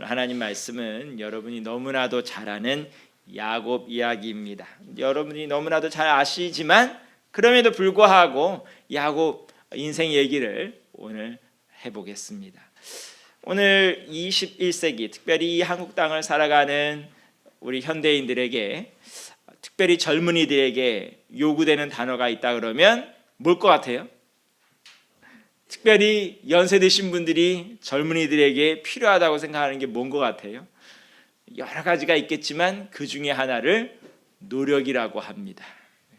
하나님 말씀은 여러분이 너무나도 잘 아는 야곱 이야기입니다. 여러분이 너무나도 잘 아시지만 그럼에도 불구하고 야곱 인생 얘기를 오늘 해보겠습니다. 오늘 21세기 특별히 한국 땅을 살아가는 우리 현대인들에게, 특별히 젊은이들에게 요구되는 단어가 있다 그러면 뭘 것 같아요? 특별히 연세 드신 분들이 젊은이들에게 필요하다고 생각하는 게 뭔 것 같아요? 여러 가지가 있겠지만 그 중에 하나를 노력이라고 합니다.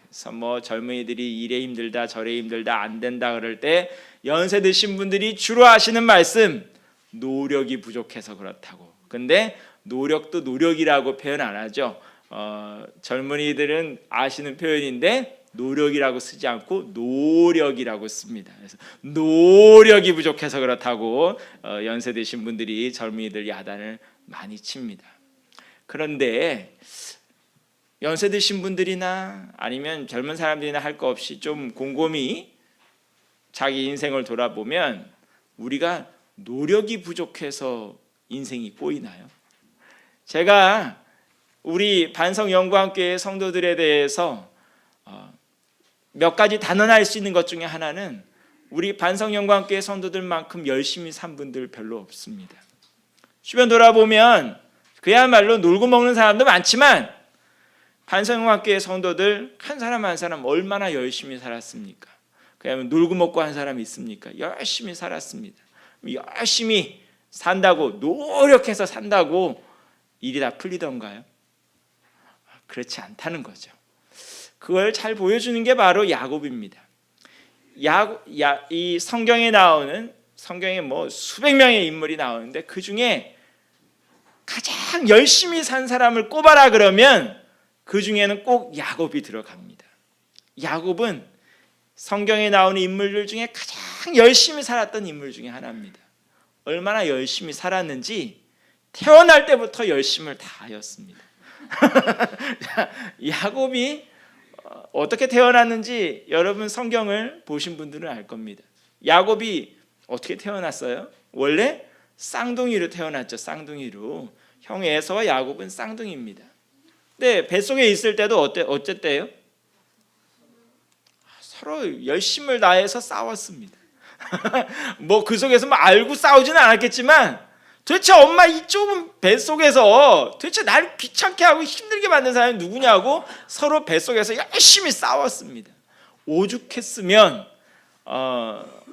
그래서 젊은이들이 이래 힘들다 저래 힘들다 안 된다 그럴 때 연세 드신 분들이 주로 하시는 말씀, 노력이 부족해서 그렇다고. 근데 노력도 노력이라고 표현 안 하죠. 젊은이들은 아시는 표현인데 노력이라고 쓰지 않고 노력이라고 씁니다. 그래서 노력이 부족해서 그렇다고 연세 드신 분들이 젊은이들 야단을 많이 칩니다. 그런데 연세 드신 분들이나 아니면 젊은 사람들이나 할 거 없이 좀 곰곰이 자기 인생을 돌아보면 우리가 노력이 부족해서 인생이 꼬이나요? 제가 우리 반성영광교회 성도들에 대해서 몇 가지 단언할 수 있는 것 중에 하나는 우리 반성영광교회 성도들만큼 열심히 산 분들 별로 없습니다. 주변 돌아보면 그야말로 놀고 먹는 사람도 많지만 반성영광교회 성도들 한 사람 한 사람 얼마나 열심히 살았습니까? 그냥 놀고 먹고 한 사람이 있습니까? 열심히 살았습니다. 열심히 산다고, 노력해서 산다고 일이 다 풀리던가요? 그렇지 않다는 거죠. 그걸 잘 보여주는 게 바로 야곱입니다. 이 성경에 나오는, 성경에 수백 명의 인물이 나오는데 그 중에 가장 열심히 산 사람을 꼽아라 그러면 그 중에는 꼭 야곱이 들어갑니다. 야곱은 성경에 나오는 인물들 중에 가장 열심히 살았던 인물 중에 하나입니다. 얼마나 열심히 살았는지 태어날 때부터 열심을 다하였습니다. 야곱이 어떻게 태어났는지 여러분 성경을 보신 분들은 알 겁니다. 야곱이 어떻게 태어났어요? 원래 쌍둥이로 태어났죠. 쌍둥이로. 형 에서와 야곱은 쌍둥이입니다. 근데 뱃속에 있을 때도 어쨌대요? 서로 열심을 다해서 싸웠습니다. 그 속에서 알고 싸우지는 않았겠지만 도대체 엄마 이 좁은 뱃속에서 도대체 나를 귀찮게 하고 힘들게 만든 사람이 누구냐고 서로 뱃속에서 열심히 싸웠습니다. 오죽했으면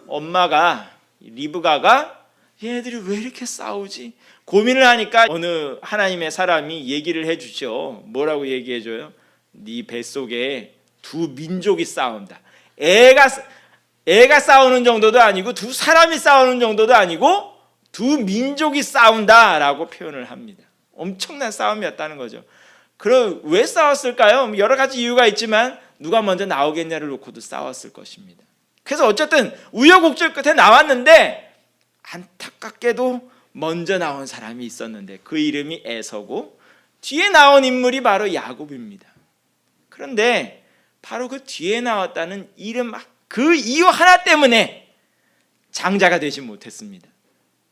엄마가 리브가가 얘네들이 왜 이렇게 싸우지? 고민을 하니까 어느 하나님의 사람이 얘기를 해주죠. 뭐라고 얘기해줘요? 네 뱃속에 두 민족이 싸운다. 애가 싸우는 정도도 아니고 두 사람이 싸우는 정도도 아니고 두 민족이 싸운다라고 표현을 합니다. 엄청난 싸움이었다는 거죠. 그럼 왜 싸웠을까요? 여러 가지 이유가 있지만 누가 먼저 나오겠냐를 놓고도 싸웠을 것입니다. 그래서 어쨌든 우여곡절 끝에 나왔는데 안타깝게도 먼저 나온 사람이 있었는데 그 이름이 에서고 뒤에 나온 인물이 바로 야곱입니다. 그런데 바로 그 뒤에 나왔다는 이름, 그 이유 하나 때문에 장자가 되지 못했습니다.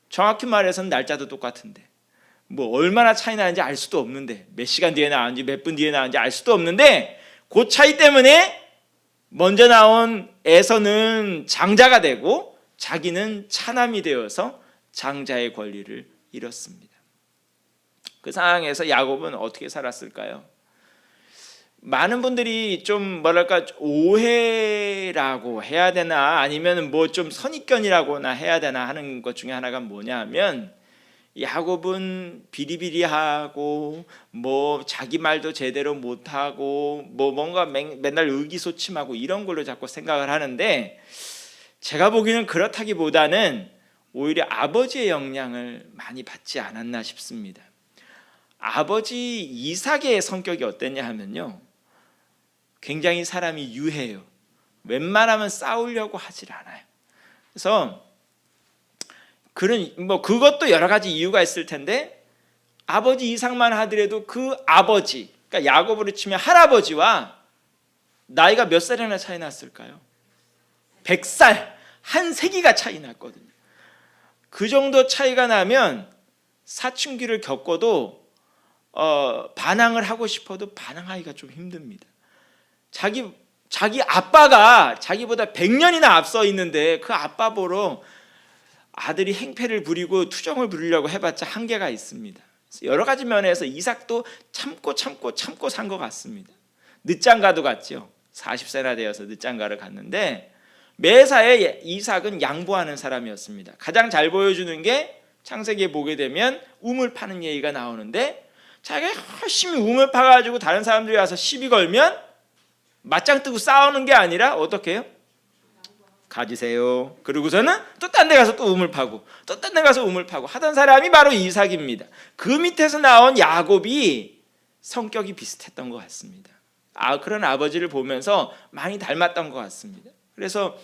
정확히 말해서는 날짜도 똑같은데 얼마나 차이 나는지 알 수도 없는데, 몇 시간 뒤에 나왔는지 몇 분 뒤에 나왔는지 알 수도 없는데 그 차이 때문에 먼저 나온 에서는 장자가 되고 자기는 차남이 되어서 장자의 권리를 잃었습니다. 그 상황에서 야곱은 어떻게 살았을까요? 많은 분들이 좀 오해라고 해야 되나 아니면 좀 선입견이라고나 해야 되나 하는 것 중에 하나가 뭐냐면, 야곱은 비리비리하고 자기 말도 제대로 못하고 뭔가 맨날 의기소침하고 이런 걸로 자꾸 생각을 하는데, 제가 보기에는 그렇다기보다는 오히려 아버지의 영향을 많이 받지 않았나 싶습니다. 아버지 이삭의 성격이 어땠냐 하면요, 굉장히 사람이 유해요. 웬만하면 싸우려고 하질 않아요. 그래서 그것도 여러 가지 이유가 있을 텐데 아버지 이삭만 하더라도 그 아버지, 그러니까 야곱으로 치면 할아버지와 나이가 몇 살이나 차이 났을까요? 100살, 한 세기가 차이 났거든요. 그 정도 차이가 나면 사춘기를 겪어도 반항을 하고 싶어도 반항하기가 좀 힘듭니다. 자기 아빠가 자기보다 100년이나 앞서 있는데 그 아빠 보러 아들이 행패를 부리고 투정을 부리려고 해봤자 한계가 있습니다. 여러 가지 면에서 이삭도 참고 산 것 같습니다. 늦장가도 갔죠. 40세나 되어서 늦장가를 갔는데 매사에 이삭은 양보하는 사람이었습니다. 가장 잘 보여주는 게 창세기에 보게 되면 우물 파는 얘기가 나오는데 자기가 열심히 우물 파가지고 다른 사람들이 와서 시비 걸면 맞짱 뜨고 싸우는 게 아니라 어떻게 해요? 가지세요. 그러고서는 또 딴 데 가서 또 우물 파고 또 딴 데 가서 우물 파고 하던 사람이 바로 이삭입니다. 그 밑에서 나온 야곱이 성격이 비슷했던 것 같습니다. 그런 아버지를 보면서 많이 닮았던 것 같습니다. 그래서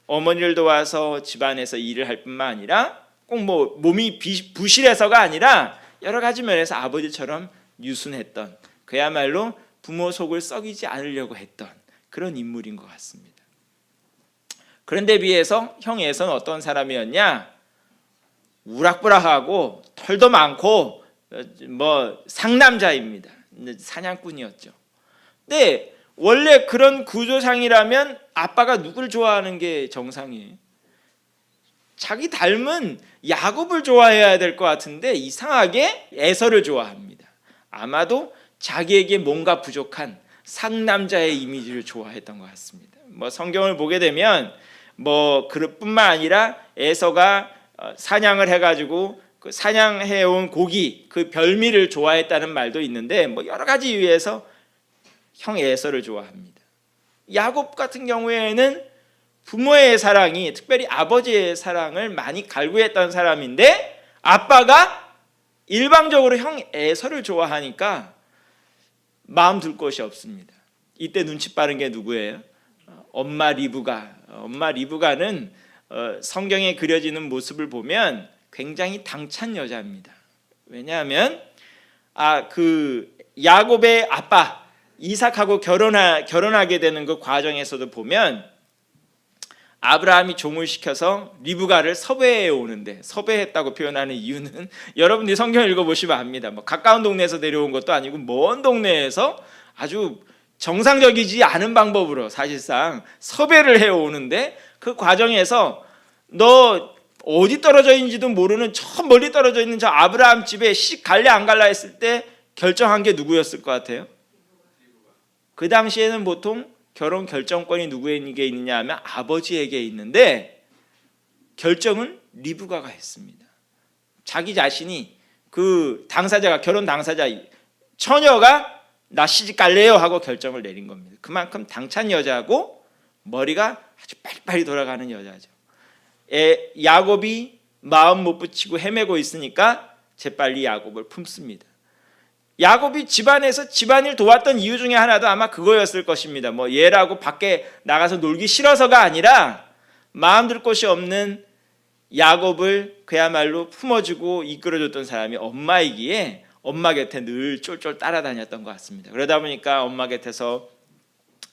어머니를 도와서 집안에서 일을 할 뿐만 아니라 꼭 뭐 몸이 부실해서가 아니라 여러 가지 면에서 아버지처럼 유순했던, 그야말로 부모 속을 썩이지 않으려고 했던 그런 인물인 것 같습니다. 그런데 비해서 형 에서는 어떤 사람이었냐? 우락부락하고 털도 많고 뭐 상남자입니다. 사냥꾼이었죠. 근데 원래 그런 구조상이라면 아빠가 누굴 좋아하는 게 정상이에요? 자기 닮은 야곱을 좋아해야 될 것 같은데 이상하게 에서를 좋아합니다. 아마도 자기에게 뭔가 부족한 상남자의 이미지를 좋아했던 것 같습니다. 뭐 성경을 보게 되면 뭐 그뿐만 아니라 에서가 사냥을 해가지고 그 사냥해온 고기 그 별미를 좋아했다는 말도 있는데 뭐 여러 가지 이유에서 형 에서를 좋아합니다. 야곱 같은 경우에는 부모의 사랑이, 특별히 아버지의 사랑을 많이 갈구했던 사람인데 아빠가 일방적으로 형 에서를 좋아하니까 마음 둘 곳이 없습니다. 이때 눈치 빠른 게 누구예요? 엄마 리브가. 엄마 리브가는 성경에 그려지는 모습을 보면 굉장히 당찬 여자입니다. 왜냐하면 그 야곱의 아빠 이삭하고 결혼하게 되는 그 과정에서도 보면 아브라함이 종을 시켜서 리브가를 섭외해 오는데, 섭외했다고 표현하는 이유는 여러분들이 성경 읽어보시면 압니다. 뭐 가까운 동네에서 데려온 것도 아니고 먼 동네에서 아주 정상적이지 않은 방법으로 사실상 섭외를 해 오는데 그 과정에서 너 어디 떨어져 있는지도 모르는 저 멀리 떨어져 있는 저 아브라함 집에 갈래 안 갈래 했을 때 결정한 게 누구였을 것 같아요? 그 당시에는 보통 결혼 결정권이 누구에게 있느냐 하면 아버지에게 있는데 결정은 리브가가 했습니다. 자기 자신이 그 당사자가, 결혼 당사자 처녀가 나 시집 갈래요 하고 결정을 내린 겁니다. 그만큼 당찬 여자고 머리가 아주 빨리빨리 돌아가는 여자죠. 야곱이 마음 못 붙이고 헤매고 있으니까 재빨리 야곱을 품습니다. 야곱이 집안에서 집안일 도왔던 이유 중에 하나도 아마 그거였을 것입니다. 뭐 얘라고 밖에 나가서 놀기 싫어서가 아니라 마음 둘 곳이 없는 야곱을 그야말로 품어주고 이끌어줬던 사람이 엄마이기에 엄마 곁에 늘 쫄쫄 따라다녔던 것 같습니다. 그러다 보니까 엄마 곁에서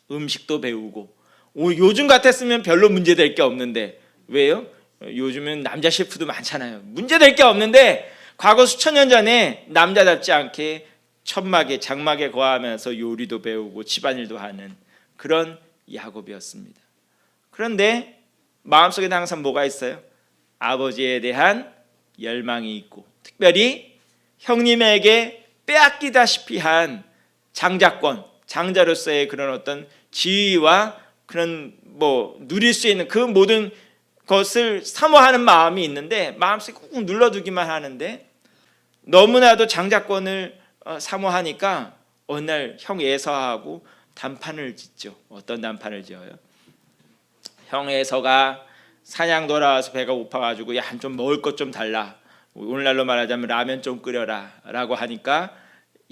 음식도 배우고, 요즘 같았으면 별로 문제될 게 없는데, 왜요? 요즘은 남자 셰프도 많잖아요. 문제될 게 없는데 과거 수천 년 전에 남자답지 않게 천막에 장막에 거하면서 요리도 배우고 집안일도 하는 그런 야곱이었습니다. 그런데 마음속에는 항상 뭐가 있어요? 아버지에 대한 열망이 있고, 특별히 형님에게 빼앗기다시피 한 장자권, 장자로서의 그런 어떤 지위와 그런 뭐 누릴 수 있는 그 모든 것을 사모하는 마음이 있는데 마음속에 꾹 눌러두기만 하는데 너무나도 장자권을 사모하니까 어느 날 형 에서하고 단판을 짓죠. 어떤 단판을 지어요? 형 에서가 사냥 돌아와서 배가 고파가지고 야, 좀 먹을 것 좀 달라. 오늘날로 말하자면 라면 좀 끓여라 라고 하니까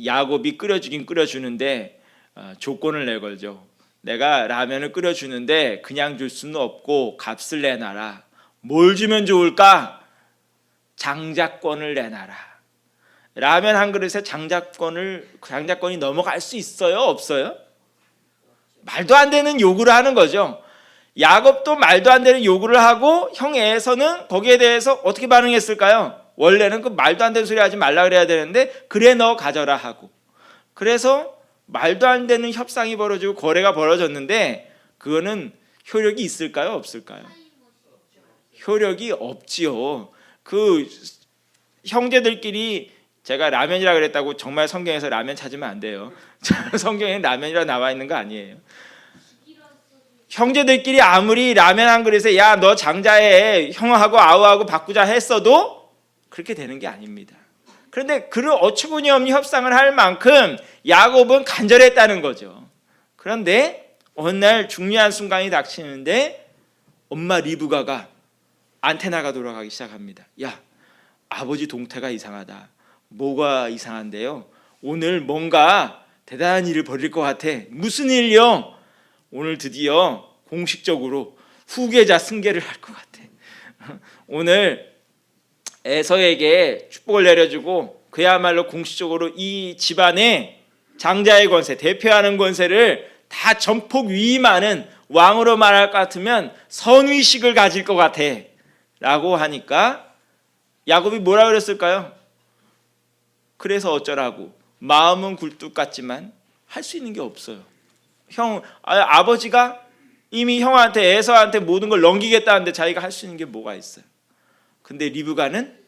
야곱이 끓여주긴 끓여주는데 조건을 내걸죠. 내가 라면을 끓여주는데 그냥 줄 수는 없고 값을 내놔라. 뭘 주면 좋을까? 장자권을 내놔라. 라면 한 그릇에 장자권이 넘어갈 수 있어요? 없어요? 말도 안 되는 요구를 하는 거죠. 야곱도 말도 안 되는 요구를 하고 형 에서는 거기에 대해서 어떻게 반응했을까요? 원래는 그 말도 안 되는 소리 하지 말라 그래야 되는데 그래 너 가져라 하고, 그래서 말도 안 되는 협상이 벌어지고 거래가 벌어졌는데 그거는 효력이 있을까요, 없을까요? 효력이 없지요. 그 형제들끼리, 제가 라면이라 그랬다고 정말 성경에서 라면 찾으면 안 돼요. 성경에 라면이라 나와 있는 거 아니에요. 형제들끼리 아무리 라면 한 그릇에 야 너 장자해 형하고 아우하고 바꾸자 했어도 그렇게 되는 게 아닙니다. 그런데 그런 어처구니 없는 협상을 할 만큼 야곱은 간절했다는 거죠. 그런데 어느 날 중요한 순간이 닥치는데 엄마 리브가가 안테나가 돌아가기 시작합니다. 야, 아버지 동태가 이상하다. 뭐가 이상한데요? 오늘 뭔가 대단한 일을 벌일 것 같아. 무슨 일이요? 오늘 드디어 공식적으로 후계자 승계를 할 것 같아. 오늘 에서에게 축복을 내려주고 그야말로 공식적으로 이 집안의 장자의 권세, 대표하는 권세를 다 전폭 위임하는, 왕으로 말할 것 같으면 선위식을 가질 것 같아 라고 하니까 야곱이 뭐라 그랬을까요? 그래서 어쩌라고. 마음은 굴뚝 같지만 할 수 있는 게 없어요. 아버지가 이미 형한테, 에서한테 모든 걸 넘기겠다는데 자기가 할 수 있는 게 뭐가 있어요? 근데 리브가는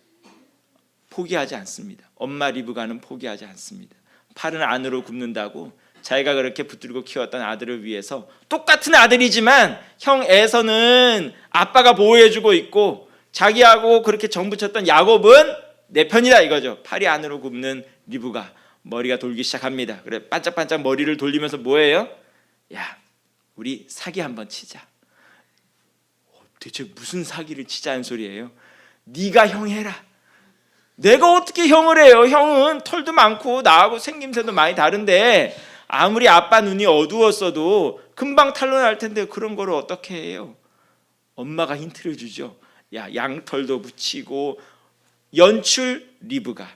포기하지 않습니다. 엄마 리브가는 포기하지 않습니다. 팔은 안으로 굽는다고 자기가 그렇게 붙들고 키웠던 아들을 위해서, 똑같은 아들이지만 형 에서는 아빠가 보호해주고 있고 자기하고 그렇게 정붙였던 야곱은 내 편이다 이거죠. 팔이 안으로 굽는 리브가 머리가 돌기 시작합니다. 그래 반짝반짝 머리를 돌리면서 뭐예요? 야, 우리 사기 한번 치자. 대체 무슨 사기를 치자는 소리예요? 네가 형 해라. 내가 어떻게 형을 해요? 형은 털도 많고 나하고 생김새도 많이 다른데 아무리 아빠 눈이 어두웠어도 금방 탄로날 텐데 그런 거를 어떻게 해요? 엄마가 힌트를 주죠. 야, 양털도 붙이고 연출 리브가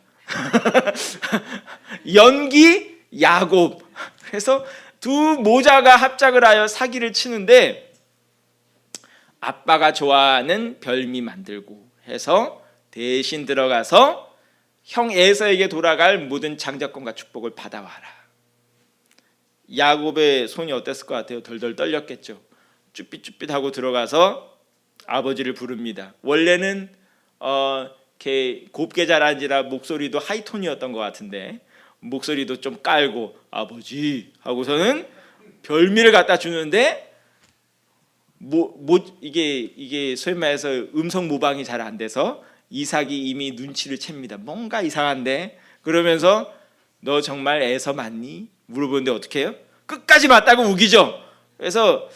연기 야곱. 그래서 두 모자가 합작을 하여 사기를 치는데 아빠가 좋아하는 별미 만들고 해서 대신 들어가서 형 에서에게 돌아갈 모든 장자권과 축복을 받아와라. 야곱의 손이 어땠을 것 같아요? 덜덜 떨렸겠죠. 쭈삣쭈삣하고 들어가서 아버지를 부릅니다. 원래는 곱게 자란지라 목소리도 하이톤이었던 것 같은데 목소리도 좀 깔고 아버지 하고서는 별미를 갖다 주는데 이게 소위 말해서 음성 모방이 잘 안 돼서 이삭이 이미 눈치를 챕니다. 뭔가 이상한데 그러면서 너 정말 에서 맞니? 물어보는데 어떻게 해요? 끝까지 맞다고 우기죠. 그래서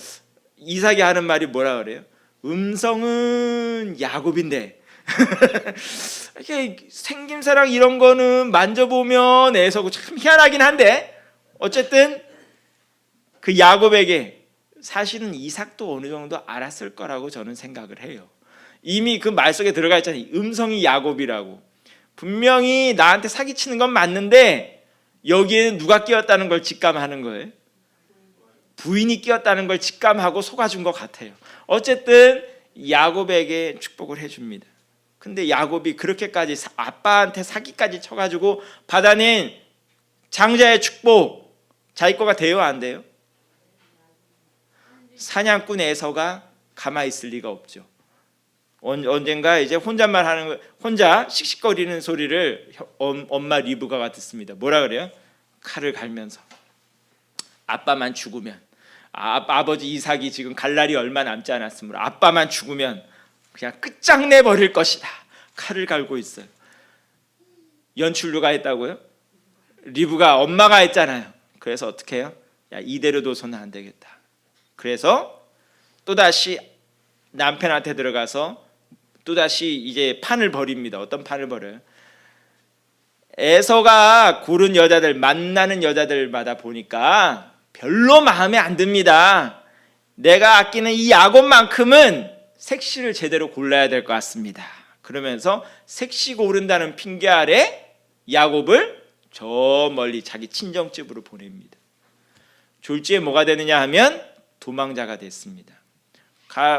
이삭이 하는 말이 뭐라 그래요? 음성은 야곱인데 이렇게 생김새랑 이런 거는 만져보면 에서고 참 희한하긴 한데 어쨌든 그 야곱에게 사실은 이삭도 어느 정도 알았을 거라고 저는 생각을 해요. 이미 그 말 속에 들어가 있잖아요. 음성이 야곱이라고. 분명히 나한테 사기치는 건 맞는데 여기에는 누가 끼었다는 걸 직감하는 거예요. 부인이 끼었다는 걸 직감하고 속아준 것 같아요. 어쨌든 야곱에게 축복을 해줍니다. 근데 야곱이 그렇게까지 아빠한테 사기까지 쳐가지고 받아낸 장자의 축복 자기 거가 돼요, 안 돼요? 사냥꾼 에서가 가만히 있을 리가 없죠. 언젠가 이제 혼잣말 하는 거, 혼자 씩씩거리는 소리를 엄마 리브가가 듣습니다. 뭐라 그래요? 칼을 갈면서 아빠만 죽으면, 아버지 이삭이 지금 갈 날이 얼마 남지 않았으므로 아빠만 죽으면 그냥 끝장내 버릴 것이다. 칼을 갈고 있어요. 연출 누가 했다고요? 리브가 엄마가 했잖아요. 그래서 어떻게 해요? 야, 이대로 둬서는 안 되겠다. 그래서 또다시 남편한테 들어가서 또다시 이제 판을 벌입니다. 어떤 판을 벌여요? 에서가 고른 여자들, 만나는 여자들마다 보니까 별로 마음에 안 듭니다. 내가 아끼는 이 야곱만큼은 색시를 제대로 골라야 될 것 같습니다. 그러면서 색시 고른다는 핑계 아래 야곱을 저 멀리 자기 친정집으로 보냅니다. 졸지에 뭐가 되느냐 하면 도망자가 됐습니다.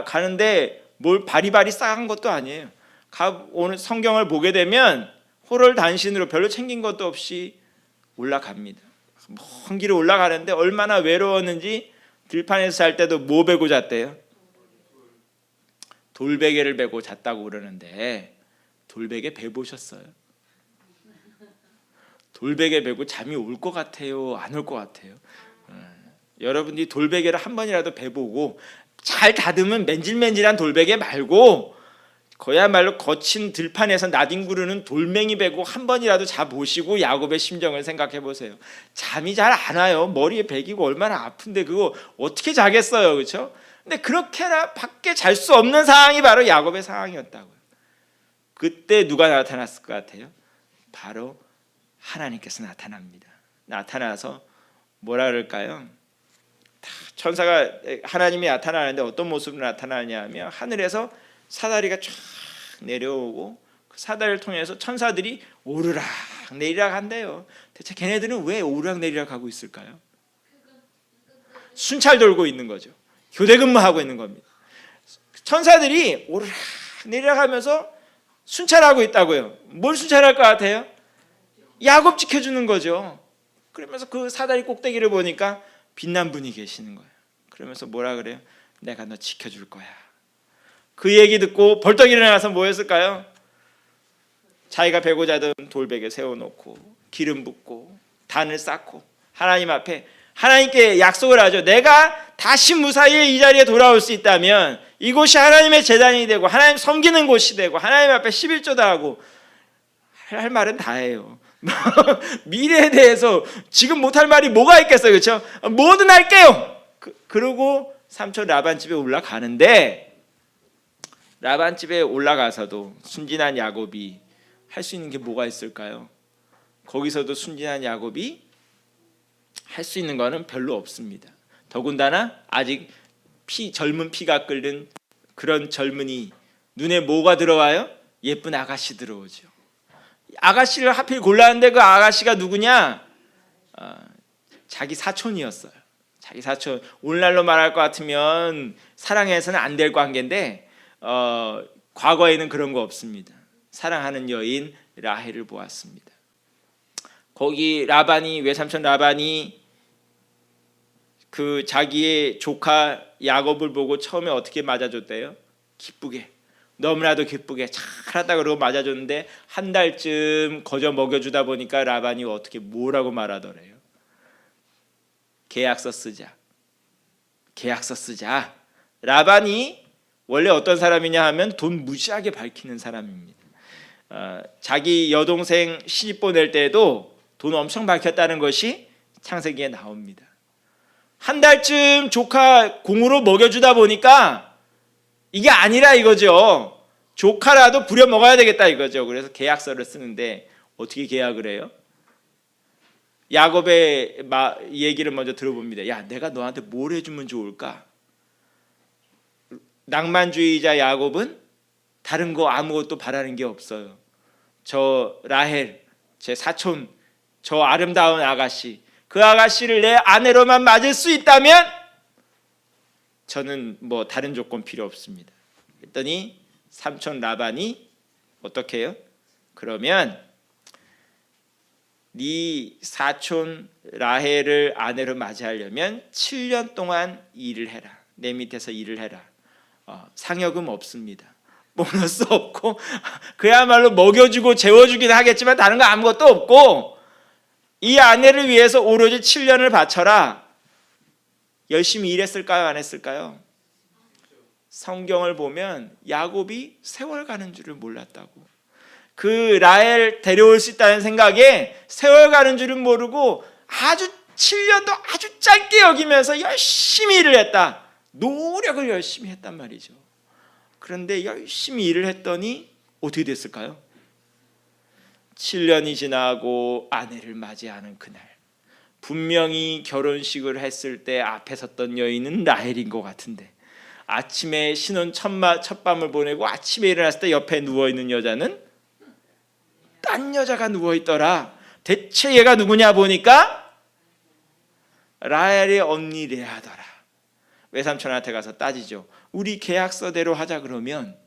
가는데 뭘 바리바리 싸간 것도 아니에요. 오늘 성경을 보게 되면 호롤단신으로 별로 챙긴 것도 없이 올라갑니다. 먼 길을 올라가는데 얼마나 외로웠는지 들판에서 잘 때도 뭐 베고 잤대요? 돌베개를 베고 잤다고 그러는데 돌베개 베보셨어요? 돌베개 베고 잠이 올 것 같아요? 안 올 것 같아요? 여러분들이 돌베개를 한 번이라도 베보고 잘 다듬은 맨질맨질한 돌베개 말고 그야말로 거친 들판에서 나뒹구르는 돌멩이 베고 한 번이라도 자보시고 야곱의 심정을 생각해 보세요. 잠이 잘 안 와요. 머리에 베기고 얼마나 아픈데 그거 어떻게 자겠어요, 그렇죠? 근데 그렇게나 밖에 잘 수 없는 상황이 바로 야곱의 상황이었다고요. 그때 누가 나타났을 것 같아요? 바로 하나님께서 나타납니다. 나타나서 뭐라 그럴까요? 천사가 하나님이 나타나는데 어떤 모습으로 나타나냐면 하늘에서 사다리가 쫙 내려오고 그 사다리를 통해서 천사들이 오르락 내리락 한대요. 대체 걔네들은 왜 오르락 내리락 하고 있을까요? 순찰 돌고 있는 거죠. 교대 근무하고 있는 겁니다. 천사들이 오르락 내리락 하면서 순찰하고 있다고요. 뭘 순찰할 것 같아요? 야곱 지켜주는 거죠. 그러면서 그 사다리 꼭대기를 보니까 빛난 분이 계시는 거예요. 그러면서 뭐라 그래요? 내가 너 지켜줄 거야. 그 얘기 듣고 벌떡 일어나서 뭐 했을까요? 자기가 베고 자던 돌베개 세워놓고 기름 붓고 단을 쌓고 하나님 앞에 하나님께 약속을 하죠. 내가 다시 무사히 이 자리에 돌아올 수 있다면 이곳이 하나님의 제단이 되고 하나님 섬기는 곳이 되고 하나님 앞에 11조다 하고 할 말은 다 해요. 미래에 대해서 지금 못할 말이 뭐가 있겠어요, 그렇죠? 뭐든 할게요. 그러고 삼촌 라반 집에 올라가는데 라반 집에 올라가서도 순진한 야곱이 할 수 있는 게 뭐가 있을까요? 거기서도 순진한 야곱이 할 수 있는 거는 별로 없습니다. 더군다나 아직 젊은 피가 끓는 그런 젊은이 눈에 뭐가 들어와요? 예쁜 아가씨 들어오죠. 아가씨를 하필 골랐는데 그 아가씨가 누구냐? 자기 사촌이었어요. 자기 사촌. 오늘날로 말할 것 같으면 사랑해서는 안 될 관계인데 과거에는 그런 거 없습니다. 사랑하는 여인 라헬을 보았습니다. 거기 라반이 외삼촌 라반이 그 자기의 조카 야곱을 보고 처음에 어떻게 맞아줬대요? 기쁘게. 너무나도 기쁘게 잘하다 그러고 맞아줬는데 한 달쯤 거저 먹여주다 보니까 라반이 어떻게 뭐라고 말하더래요? 계약서 쓰자. 계약서 쓰자. 라반이 원래 어떤 사람이냐 하면 돈 무시하게 밝히는 사람입니다. 자기 여동생 시집 보낼 때도 돈 엄청 밝혔다는 것이 창세기에 나옵니다. 한 달쯤 조카 공으로 먹여주다 보니까 이게 아니라 이거죠. 조카라도 부려 먹어야 되겠다 이거죠. 그래서 계약서를 쓰는데 어떻게 계약을 해요? 야곱의 얘기를 먼저 들어봅니다. 야, 내가 너한테 뭘 해주면 좋을까? 낭만주의자 야곱은 다른 거 아무것도 바라는 게 없어요. 저 라헬, 제 사촌, 저 아름다운 아가씨, 그 아가씨를 내 아내로만 맞을 수 있다면 저는 뭐 다른 조건 필요 없습니다. 그랬더니 삼촌 라반이 어떻게 해요? 그러면 네 사촌 라헬을 아내로 맞이하려면 7년 동안 일을 해라. 내 밑에서 일을 해라. 상여금 없습니다. 보너스 없고 그야말로 먹여주고 재워주긴 하겠지만 다른 거 아무것도 없고 이 아내를 위해서 오로지 7년을 바쳐라. 열심히 일했을까요? 안 했을까요? 성경을 보면 야곱이 세월 가는 줄을 몰랐다고. 그 라헬 데려올 수 있다는 생각에 세월 가는 줄은 모르고 아주 7년도 아주 짧게 여기면서 열심히 일을 했다. 노력을 열심히 했단 말이죠. 그런데 열심히 일을 했더니 어떻게 됐을까요? 7년이 지나고 아내를 맞이하는 그날 분명히 결혼식을 했을 때 앞에 섰던 여인은 라헬인 것 같은데 아침에 신혼 첫밤을 보내고 아침에 일어났을 때 옆에 누워있는 여자는 딴 여자가 누워있더라. 대체 얘가 누구냐 보니까 라헬의 언니 레아더라. 외삼촌한테 가서 따지죠. 우리 계약서대로 하자 그러면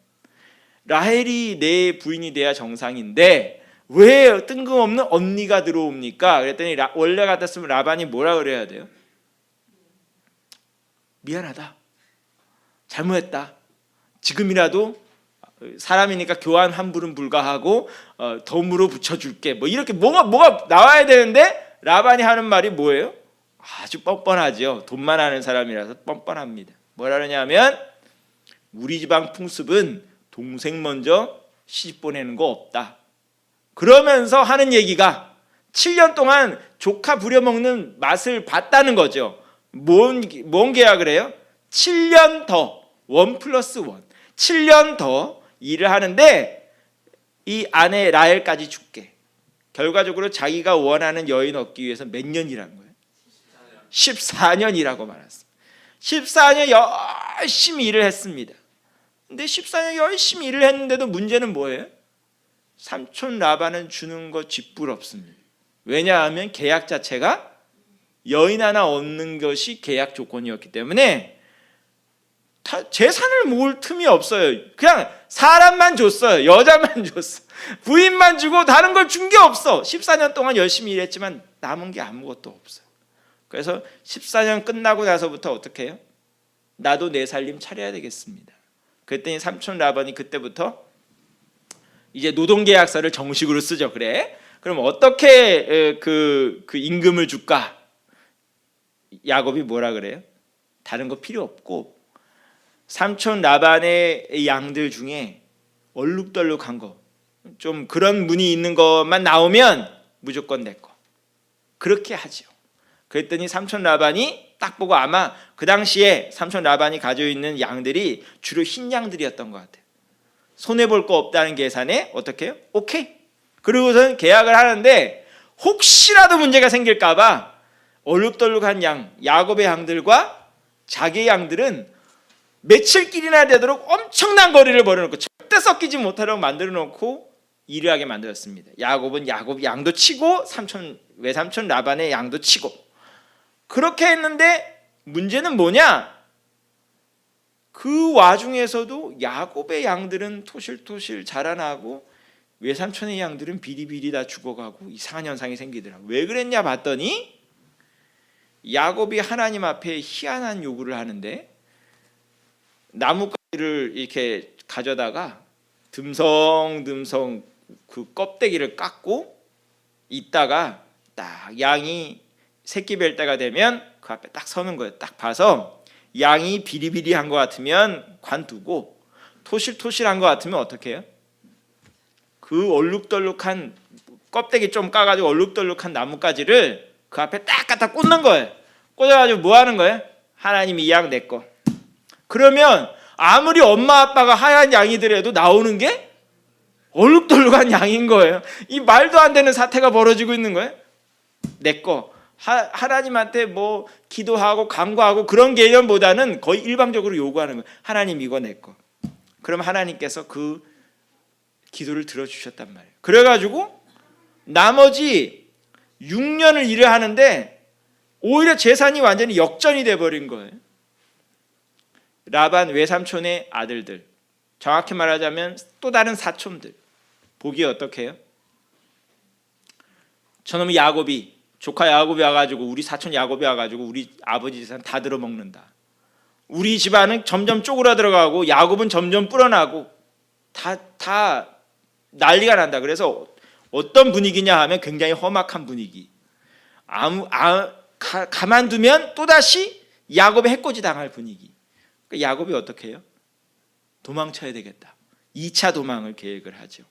라헬이 내 부인이 돼야 정상인데 왜 뜬금없는 언니가 들어옵니까? 그랬더니 원래 같았으면 라반이 뭐라 그래야 돼요? 미안하다, 잘못했다, 지금이라도 사람이니까 교환 환불은 불가하고 덤으로 붙여줄게, 뭐 이렇게 뭐가 나와야 되는데 라반이 하는 말이 뭐예요? 아주 뻔뻔하죠. 돈만 아는 사람이라서 뻔뻔합니다. 뭐라 그러냐면 우리 집안 풍습은 동생 먼저 시집 보내는 거 없다. 그러면서 하는 얘기가 7년 동안 조카 부려먹는 맛을 봤다는 거죠. 뭔 계약을 해요? 7년 더, 1 플러스 1, 7년 더 일을 하는데 이 아내 라헬까지 줄게. 결과적으로 자기가 원하는 여인 얻기 위해서 몇 년 일한 거예요? 14년이라고 말했습니다. 14년 열심히 일을 했습니다. 근데 14년 열심히 일을 했는데도 문제는 뭐예요? 삼촌 라반은 주는 거 쥐뿔없습니다. 왜냐하면 계약 자체가 여인 하나 얻는 것이 계약 조건이었기 때문에 재산을 모을 틈이 없어요. 그냥 사람만 줬어요. 여자만 줬어. 부인만 주고 다른 걸 준 게 없어. 14년 동안 열심히 일했지만 남은 게 아무것도 없어요. 그래서 14년 끝나고 나서부터 어떻게 해요? 나도 내 살림 차려야 되겠습니다. 그랬더니 삼촌 라반이 그때부터 이제 노동계약서를 정식으로 쓰죠. 그래? 그럼 어떻게 그 임금을 줄까? 야곱이 뭐라 그래요? 다른 거 필요 없고 삼촌 라반의 양들 중에 얼룩덜룩한 거, 좀 그런 무늬 있는 것만 나오면 무조건 내 거. 그렇게 하죠. 그랬더니 삼촌 라반이 딱 보고 아마 그 당시에 삼촌 라반이 가지고 있는 양들이 주로 흰 양들이었던 것 같아요. 손해볼 거 없다는 계산에 어떻게 해요? 오케이. 그리고선 계약을 하는데 혹시라도 문제가 생길까 봐 얼룩덜룩한 양, 야곱의 양들과 자기의 양들은 며칠길이나 되도록 엄청난 거리를 벌여놓고 절대 섞이지 못하도록 만들어놓고 일을 하게 만들었습니다. 야곱은 야곱 양도 치고 외삼촌 라반의 양도 치고 그렇게 했는데 문제는 뭐냐? 그 와중에서도 야곱의 양들은 토실토실 자라나고 외삼촌의 양들은 비리비리 다 죽어가고 이상한 현상이 생기더라고요. 왜 그랬냐 봤더니 야곱이 하나님 앞에 희한한 요구를 하는데 나뭇가지를 이렇게 가져다가 듬성듬성 그 껍데기를 깎고 있다가 딱 양이 새끼 뵐 때가 되면 그 앞에 딱 서는 거예요. 딱 봐서 양이 비리비리한 것 같으면 관두고 토실토실한 것 같으면 어떻게 해요? 그 얼룩덜룩한 껍데기 좀 까가지고 얼룩덜룩한 나뭇가지를 그 앞에 딱 갖다 꽂는 거예요. 꽂아가지고 뭐 하는 거예요? 하나님 이 양 내 거. 그러면 아무리 엄마 아빠가 하얀 양이더라도 나오는 게 얼룩덜룩한 양인 거예요. 이 말도 안 되는 사태가 벌어지고 있는 거예요. 내 거. 하나님한테 뭐 기도하고 간구하고 그런 개념보다는 거의 일방적으로 요구하는 거예요. 하나님 이거 내 거. 그럼 하나님께서 그 기도를 들어주셨단 말이에요. 그래가지고 나머지 6년을 일을 하는데 오히려 재산이 완전히 역전이 돼버린 거예요. 라반 외삼촌의 아들들, 정확히 말하자면 또 다른 사촌들 보기에 어떻게 해요? 저놈의 야곱이, 조카 야곱이 와가지고 우리 사촌 야곱이 와가지고 우리 아버지 재산 다 들어먹는다. 우리 집안은 점점 쪼그라들어가고 야곱은 점점 불어나고 다 난리가 난다. 그래서 어떤 분위기냐 하면 굉장히 험악한 분위기. 가만두면 또다시 야곱의 해코지 당할 분위기. 그러니까 야곱이 어떻게 해요? 도망쳐야 되겠다. 2차 도망을 계획을 하죠.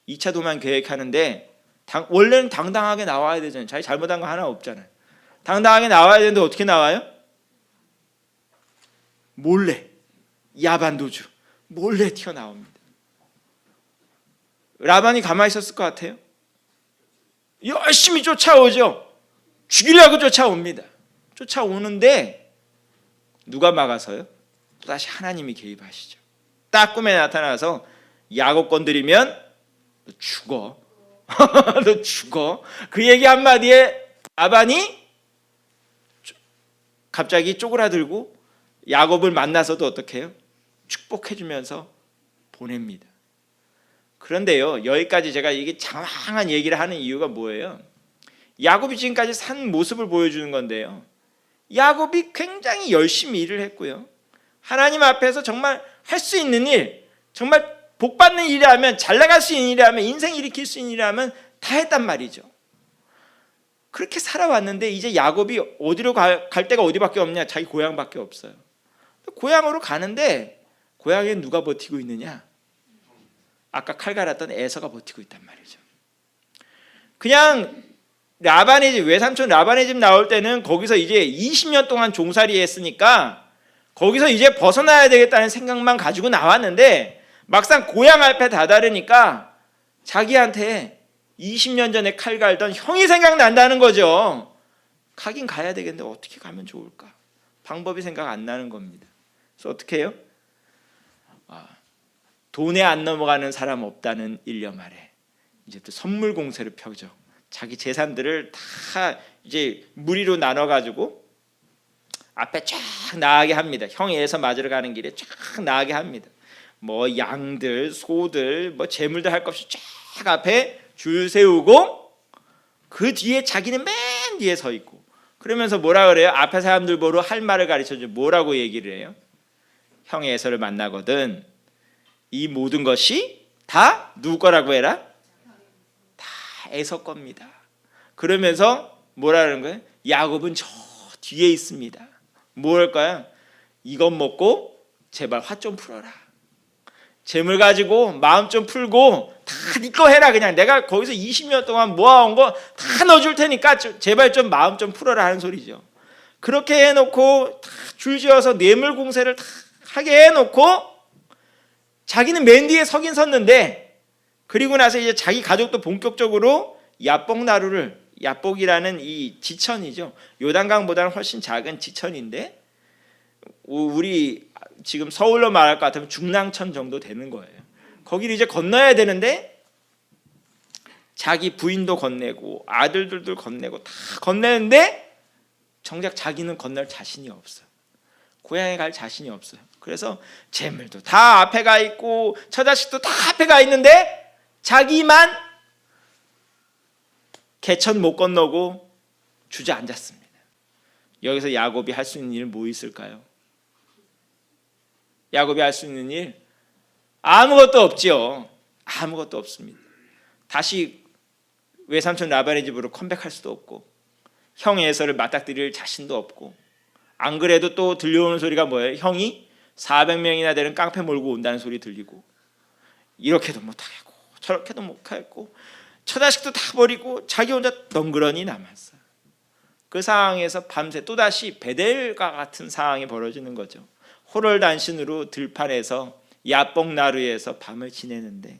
2차 도망 계획하는데 원래는 당당하게 나와야 되잖아요. 자기 잘못한 거 하나 없잖아요. 당당하게 나와야 되는데 어떻게 나와요? 몰래, 야반도주 몰래 튀어나옵니다. 라반이 가만히 있었을 것 같아요? 열심히 쫓아오죠. 죽이려고 쫓아옵니다. 쫓아오는데 누가 막아서요? 또다시 하나님이 개입하시죠. 딱 꿈에 나타나서 야곱 건드리면 너 죽어. 너 죽어. 그 얘기 한마디에 라반이 갑자기 쪼그라들고 야곱을 만나서도 어떻게 해요? 축복해주면서 보냅니다. 그런데요, 여기까지 제가 이게 장황한 얘기를 하는 이유가 뭐예요? 야곱이 지금까지 산 모습을 보여주는 건데요, 야곱이 굉장히 열심히 일을 했고요, 하나님 앞에서 정말 할 수 있는 일, 정말 복받는 일이라면, 잘 나갈 수 있는 일이라면, 인생 일으킬 수 있는 일이라면 다 했단 말이죠. 그렇게 살아왔는데 이제 야곱이 어디로 갈 데가 어디밖에 없냐? 자기 고향밖에 없어요. 고향으로 가는데 고향에 누가 버티고 있느냐? 아까 칼 갈았던 에서가 버티고 있단 말이죠. 그냥 라반의 집, 외삼촌 라반의 집 나올 때는 거기서 이제 20년 동안 종살이 했으니까 거기서 이제 벗어나야 되겠다는 생각만 가지고 나왔는데, 막상 고향 앞에 다다르니까 자기한테 20년 전에 칼 갈던 형이 생각난다는 거죠. 가긴 가야 되겠는데 어떻게 가면 좋을까? 방법이 생각 안 나는 겁니다. 그래서 어떻게 해요? 돈에 안 넘어가는 사람 없다는 일념 아래 이제 또 선물 공세를 펴죠. 자기 재산들을 다 이제 무리로 나눠 가지고 앞에 쫙 나가게 합니다. 형이 에서 맞으러 가는 길에 쫙 나가게 합니다. 뭐 양들, 소들, 뭐 재물들 할 것 없이 쫙 앞에 줄 세우고 그 뒤에 자기는 맨 뒤에 서 있고, 그러면서 뭐라 그래요? 앞에 사람들 보러 할 말을 가르쳐줘. 뭐라고 얘기를 해요? 형이 에서를 만나거든 이 모든 것이 다 누구 거라고 해라? 다 에서 겁니다. 그러면서 뭐라는 거예요? 야곱은 저 뒤에 있습니다. 뭘까요? 이것 먹고 제발 화 좀 풀어라. 재물 가지고 마음 좀 풀고 다 네 거 해라. 그냥 내가 거기서 20년 동안 모아온 거 다 넣어줄 테니까 제발 좀 마음 좀 풀어라 하는 소리죠. 그렇게 해놓고 다 줄지어서 뇌물 공세를 다 하게 해놓고 자기는 맨 뒤에 서긴 섰는데, 그리고 나서 이제 자기 가족도 본격적으로 야복 나루를, 야복이라는 이 지천이죠. 요단강보다는 훨씬 작은 지천인데 우리 지금 서울로 말할 것 같으면 중랑천 정도 되는 거예요. 거기를 이제 건너야 되는데 자기 부인도 건네고 아들들도 건네고 다 건네는데 정작 자기는 건널 자신이 없어요. 고향에 갈 자신이 없어요. 그래서 재물도 다 앞에 가 있고 처자식도 다 앞에 가 있는데 자기만 개천 못 건너고 주저앉았습니다. 여기서 야곱이 할 수 있는 일 뭐 있을까요? 야곱이 할 수 있는 일 아무것도 없지요. 아무것도 없습니다. 다시 외삼촌 라반의 집으로 컴백할 수도 없고 형 에서를 맞닥뜨릴 자신도 없고, 안 그래도 또 들려오는 소리가 뭐예요? 형이 400명이나 되는 깡패 몰고 온다는 소리 들리고, 이렇게도 못하겠고 저렇게도 못하겠고 처자식도 다 버리고 자기 혼자 덩그러니 남았어요. 그 상황에서 밤새 또다시 베델과 같은 상황이 벌어지는 거죠. 호롤단신으로 들판에서 야복 나루에서 밤을 지내는데,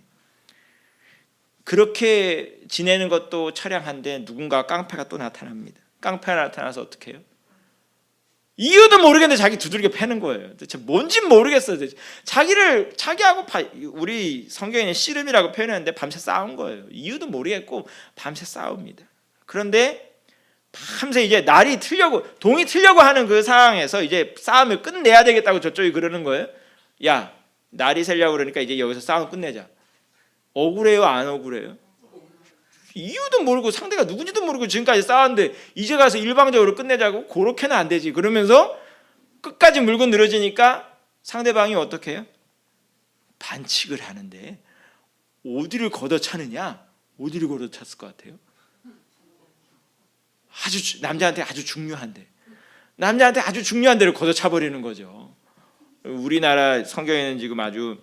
그렇게 지내는 것도 처량한데 누군가 깡패가 또 나타납니다. 깡패가 나타나서 어떻게 해요? 이유도 모르겠는데 자기 두들겨 패는 거예요. 대체 뭔진 모르겠어요. 대체 자기하고 우리 성경에는 씨름이라고 표현했는데 밤새 싸운 거예요. 이유도 모르겠고 밤새 싸웁니다. 그런데 밤새 이제 날이 틀려고, 동이 틀려고 하는 그 상황에서 이제 싸움을 끝내야 되겠다고 저쪽이 그러는 거예요. 야, 날이 새려고 그러니까 이제 여기서 싸움 끝내자. 억울해요, 안 억울해요? 이유도 모르고 상대가 누군지도 모르고 지금까지 싸웠는데 이제 가서 일방적으로 끝내자고? 그렇게는 안 되지. 그러면서 끝까지 물고 늘어지니까 상대방이 어떻게 해요? 반칙을 하는데 어디를 걷어차느냐? 어디를 걷어찼을 것 같아요? 남자한테 아주 중요한 데를 걷어차버리는 거죠. 우리나라 성경에는 지금 아주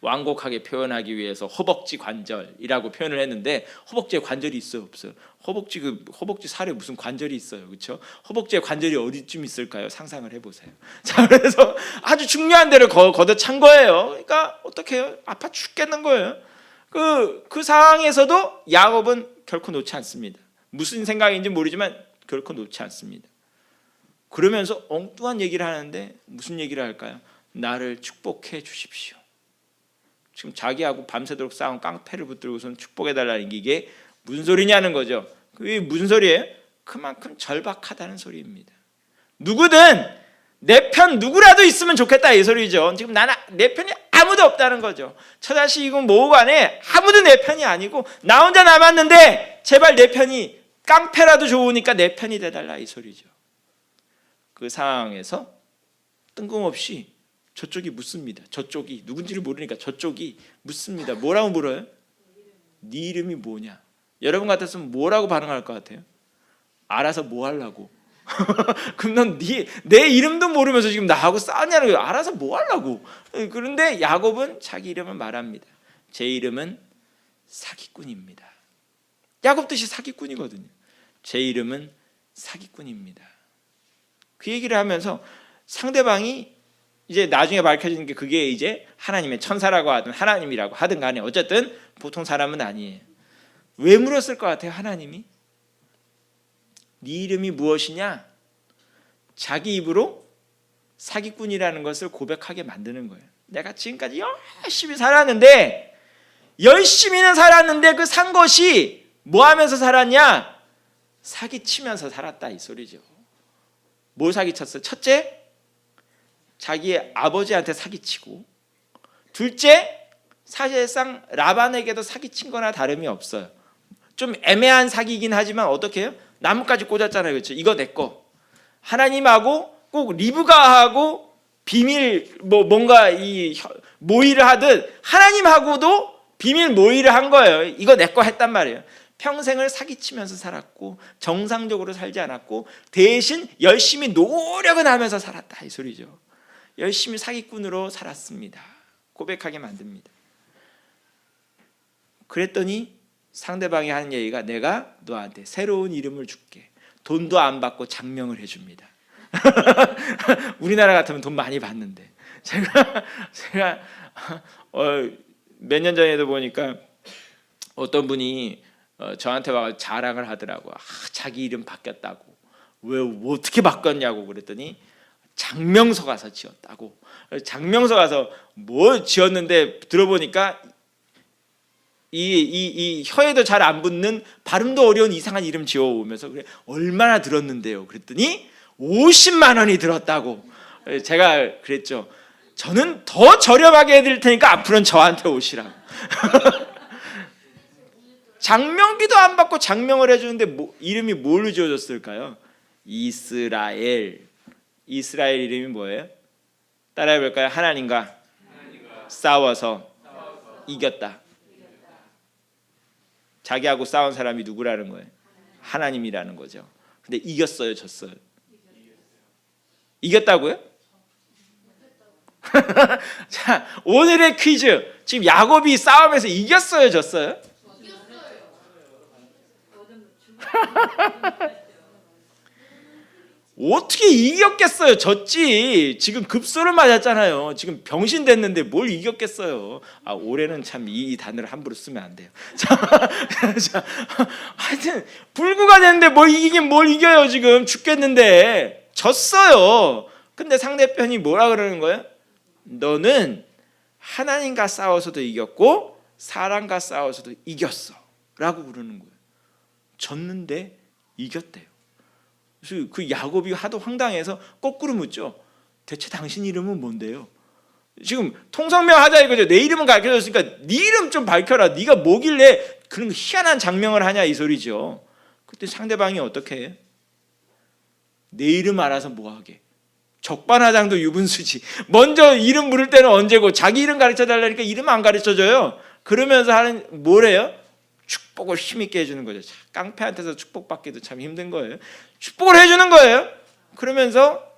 완곡하게 표현하기 위해서 허벅지 관절이라고 표현을 했는데, 허벅지에 관절이 있어요, 없어요? 허벅지 살에 무슨 관절이 있어요, 그렇죠? 허벅지에 관절이 어디쯤 있을까요? 상상을 해보세요. 자, 그래서 아주 중요한 데를 걷어찬 거예요. 그러니까 어떻게 해요? 아파 죽겠는 거예요. 그 상황에서도 야곱은 결코 놓지 않습니다. 무슨 생각인지 모르지만 결코 놓지 않습니다. 그러면서 엉뚱한 얘기를 하는데 무슨 얘기를 할까요? 나를 축복해 주십시오. 지금 자기하고 밤새도록 싸운 깡패를 붙들고선 축복해달라는 게 이게 무슨 소리냐는 거죠. 그게 무슨 소리예요? 그만큼 절박하다는 소리입니다. 누구든 내 편 누구라도 있으면 좋겠다 이 소리죠. 지금 내 편이 아무도 없다는 거죠. 처자식이고 뭐고 간에 아무도 내 편이 아니고 나 혼자 남았는데 제발 내 편이 깡패라도 좋으니까 내 편이 돼달라 이 소리죠. 그 상황에서 뜬금없이 저쪽이 묻습니다. 저쪽이 누군지를 모르니까 저쪽이 묻습니다. 뭐라고 물어요? 네 이름이 뭐냐? 여러분 같았으면 뭐라고 반응할 것 같아요? 알아서 뭐 하려고? 그럼 넌 내 이름도 모르면서 지금 나하고 싸우냐는 거예요. 알아서 뭐 하려고? 그런데 야곱은 자기 이름을 말합니다. 제 이름은 사기꾼입니다. 야곱 뜻이 사기꾼이거든요. 제 이름은 사기꾼입니다. 그 얘기를 하면서 상대방이 이제 나중에 밝혀지는 게 그게 이제 하나님의 천사라고 하든 하나님이라고 하든 간에 어쨌든 보통 사람은 아니에요. 왜 물었을 것 같아요? 하나님이 네 이름이 무엇이냐? 자기 입으로 사기꾼이라는 것을 고백하게 만드는 거예요. 내가 지금까지 열심히 살았는데 열심히는 살았는데 그 산 것이 뭐 하면서 살았냐? 사기치면서 살았다 이 소리죠. 뭘 사기쳤어요? 첫째, 자기의 아버지한테 사기치고, 둘째, 사실상 라반에게도 사기친 거나 다름이 없어요. 좀 애매한 사기이긴 하지만 어떻게 해요? 나뭇가지 꽂았잖아요. 그렇죠? 이거 내 거. 하나님하고 꼭 리브가하고 비밀 뭔가 이 모의를 하듯 하나님하고도 비밀 모의를 한 거예요. 이거 내 거 했단 말이에요. 평생을 사기치면서 살았고 정상적으로 살지 않았고 대신 열심히 노력은 하면서 살았다 이 소리죠. 열심히 사기꾼으로 살았습니다. 고백하게 만듭니다. 그랬더니 상대방이 하는 얘기가 내가 너한테 새로운 이름을 줄게. 돈도 안 받고 장명을 해줍니다. 우리나라 같으면 돈 많이 받는데 제가 몇 년 전에도 보니까 어떤 분이 저한테 와서 자랑을 하더라고. 자기 이름 바뀌었다고. 왜 어떻게 바꿨냐고 그랬더니 장명서 가서 지었다고. 장명서 가서 뭐 지었는데 들어보니까 이 혀에도 잘 안 붙는 발음도 어려운 이상한 이름 지어오면서 그래 얼마나 들었는데요? 그랬더니 50만 원이 들었다고. 제가 그랬죠. 저는 더 저렴하게 해드릴 테니까 앞으로는 저한테 오시라고. 장명비도 안 받고 장명을 해주는데 이름이 뭘로 지어졌을까요? 이스라엘. 이스라엘 이름이 뭐예요? 따라해볼까요? 하나님과 싸워서 이겼다. 자기하고 싸운 사람이 누구라는 거예요? 하나님이라는 거죠. 근데 이겼어요, 졌어요? 이겼다고요? 자, 오늘의 퀴즈. 지금 야곱이 싸움에서 이겼어요, 졌어요? 어떻게 이겼겠어요? 졌지. 지금 급소를 맞았잖아요. 지금 병신 됐는데 뭘 이겼겠어요? 올해는 참 이 단어를 함부로 쓰면 안 돼요. 자, 하여튼 불구가 됐는데 뭘 이기긴 뭘 이겨요. 지금 죽겠는데 졌어요. 근데 상대편이 뭐라 그러는 거예요? 너는 하나님과 싸워서도 이겼고 사람과 싸워서도 이겼어 라고 그러는 거예요. 졌는데 이겼대요. 그래서 그 야곱이 하도 황당해서 거꾸로 묻죠. 대체 당신 이름은 뭔데요? 지금 통성명 하자 이거죠. 내 이름은 가르쳐줬으니까 네 이름 좀 밝혀라. 네가 뭐길래 그런 희한한 장명을 하냐 이 소리죠. 그때 상대방이 어떻게 해요? 내 이름 알아서 뭐하게. 적반하장도 유분수지. 먼저 이름 물을 때는 언제고 자기 이름 가르쳐달라니까 이름 안 가르쳐줘요. 그러면서 하는 뭐래요? 축복을 힘있게 해주는 거죠. 깡패한테서 축복받기도 참 힘든 거예요. 축복을 해주는 거예요. 그러면서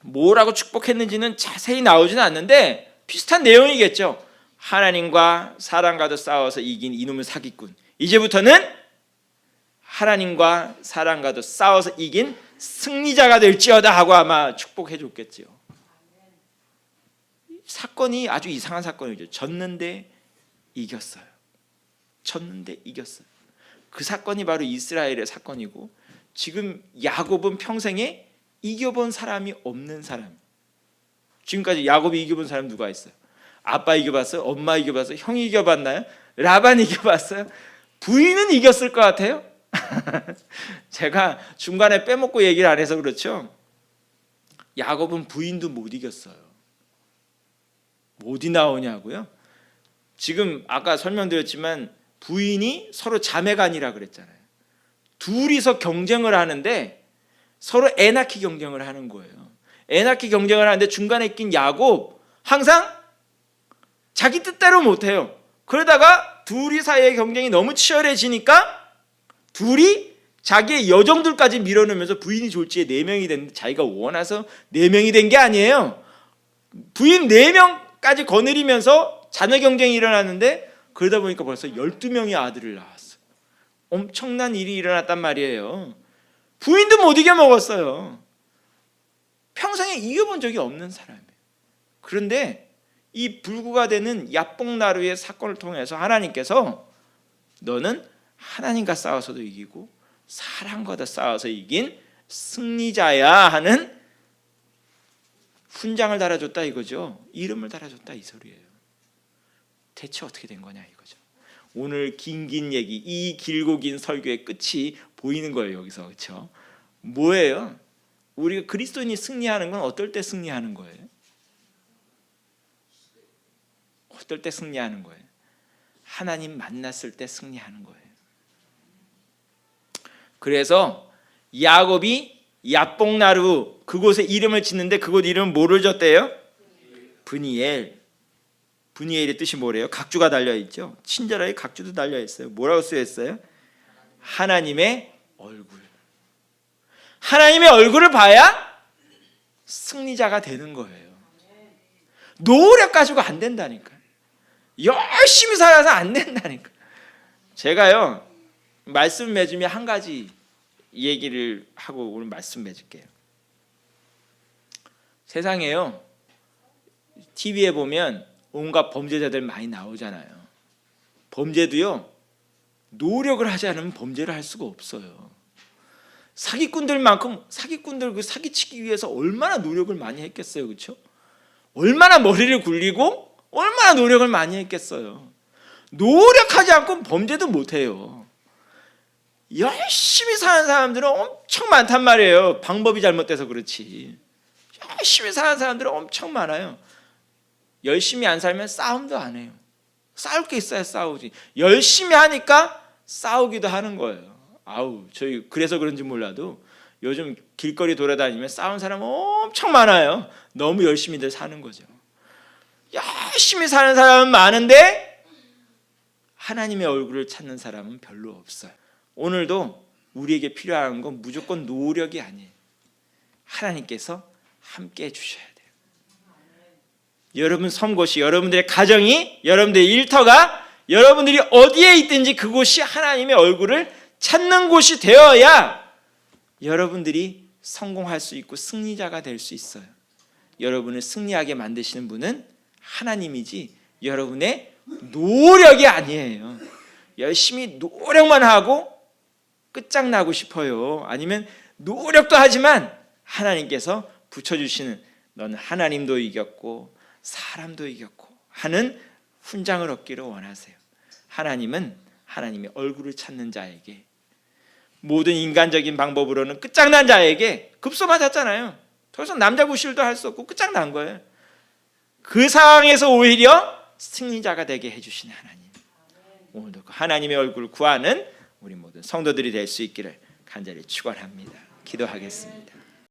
뭐라고 축복했는지는 자세히 나오지는 않는데 비슷한 내용이겠죠. 하나님과 사람과도 싸워서 이긴 이놈의 사기꾼. 이제부터는 하나님과 사람과도 싸워서 이긴 승리자가 될지어다 하고 아마 축복해 줬겠지요. 사건이 아주 이상한 사건이죠. 졌는데 이겼어요. 졌는데 이겼어요. 그 사건이 바로 이스라엘의 사건이고 지금 야곱은 평생에 이겨본 사람이 없는 사람. 지금까지 야곱이 이겨본 사람 누가 있어요? 아빠 이겨봤어요? 엄마 이겨봤어요? 형이 이겨봤나요? 라반 이겨봤어요? 부인은 이겼을 것 같아요? 제가 중간에 빼먹고 얘기를 안 해서 그렇죠. 야곱은 부인도 못 이겼어요. 어디 나오냐고요? 지금 아까 설명드렸지만 부인이 서로 자매간이라 그랬잖아요. 둘이서 경쟁을 하는데 서로 애 낳기 경쟁을 하는 거예요. 애 낳기 경쟁을 하는데 중간에 낀 야곱 항상 자기 뜻대로 못해요. 그러다가 둘이 사이의 경쟁이 너무 치열해지니까 둘이 자기의 여종들까지 밀어넣으면서 부인이 졸지에 4명이 됐는데 자기가 원해서 4명이 된 게 아니에요. 부인 4명까지 거느리면서 자녀 경쟁이 일어났는데 그러다 보니까 벌써 12명의 아들을 낳았어요. 엄청난 일이 일어났단 말이에요. 부인도 못 이겨먹었어요. 평생에 이겨본 적이 없는 사람이에요. 그런데 이 불구가 되는 야복나루의 사건을 통해서 하나님께서 너는 하나님과 싸워서도 이기고 사람과도 싸워서 이긴 승리자야 하는 훈장을 달아줬다 이거죠. 이름을 달아줬다 이 소리예요. 대체 어떻게 된 거냐 이거죠. 오늘 긴 얘기, 이 길고 긴 설교의 끝이 보이는 거예요 여기서. 그렇죠? 뭐예요? 우리가 그리스도인이 승리하는 건 어떨 때 승리하는 거예요? 어떨 때 승리하는 거예요? 하나님 만났을 때 승리하는 거예요. 그래서 야곱이 야복나루 그곳에 이름을 짓는데 그곳 이름은 뭐를 줬대요? 브니엘. 브니엘의 뜻이 뭐래요? 각주가 달려있죠. 친절하게 각주도 달려있어요. 뭐라고 쓰여있어요? 하나님의 얼굴. 하나님의 얼굴을 봐야 승리자가 되는 거예요. 노력 가지고 안 된다니까요. 열심히 살아서 안 된다니까요. 제가요 말씀 맺으면 한 가지 얘기를 하고 오늘 말씀 맺을게요. 세상에요 TV에 보면 온갖 범죄자들 많이 나오잖아요. 범죄도요 노력을 하지 않으면 범죄를 할 수가 없어요. 사기꾼들만큼 사기꾼들 그 사기치기 위해서 얼마나 노력을 많이 했겠어요. 그렇죠? 얼마나 머리를 굴리고 얼마나 노력을 많이 했겠어요. 노력하지 않고 범죄도 못해요. 열심히 사는 사람들은 엄청 많단 말이에요. 방법이 잘못돼서 그렇지. 열심히 사는 사람들은 엄청 많아요. 열심히 안 살면 싸움도 안 해요. 싸울 게 있어야 싸우지. 열심히 하니까 싸우기도 하는 거예요. 아우, 저희 그래서 그런지 몰라도 요즘 길거리 돌아다니면 싸운 사람 엄청 많아요. 너무 열심히들 사는 거죠. 열심히 사는 사람은 많은데 하나님의 얼굴을 찾는 사람은 별로 없어요. 오늘도 우리에게 필요한 건 무조건 노력이 아니에요. 하나님께서 함께 해주셔야 돼요. 여러분 섬곳이, 여러분들의 가정이, 여러분들의 일터가 여러분들이 어디에 있든지 그곳이 하나님의 얼굴을 찾는 곳이 되어야 여러분들이 성공할 수 있고 승리자가 될 수 있어요. 여러분을 승리하게 만드시는 분은 하나님이지 여러분의 노력이 아니에요. 열심히 노력만 하고 끝장나고 싶어요. 아니면 노력도 하지만 하나님께서 붙여주시는 너는 하나님도 이겼고 사람도 이겼고 하는 훈장을 얻기를 원하세요. 하나님은 하나님의 얼굴을 찾는 자에게, 모든 인간적인 방법으로는 끝장난 자에게 급소 맞았잖아요. 더 이상 남자 구실도 할 수 없고 끝장난 거예요. 그 상황에서 오히려 승리자가 되게 해주신 하나님, 오늘도 그 하나님의 얼굴을 구하는 우리 모든 성도들이 될 수 있기를 간절히 축원합니다. 기도하겠습니다.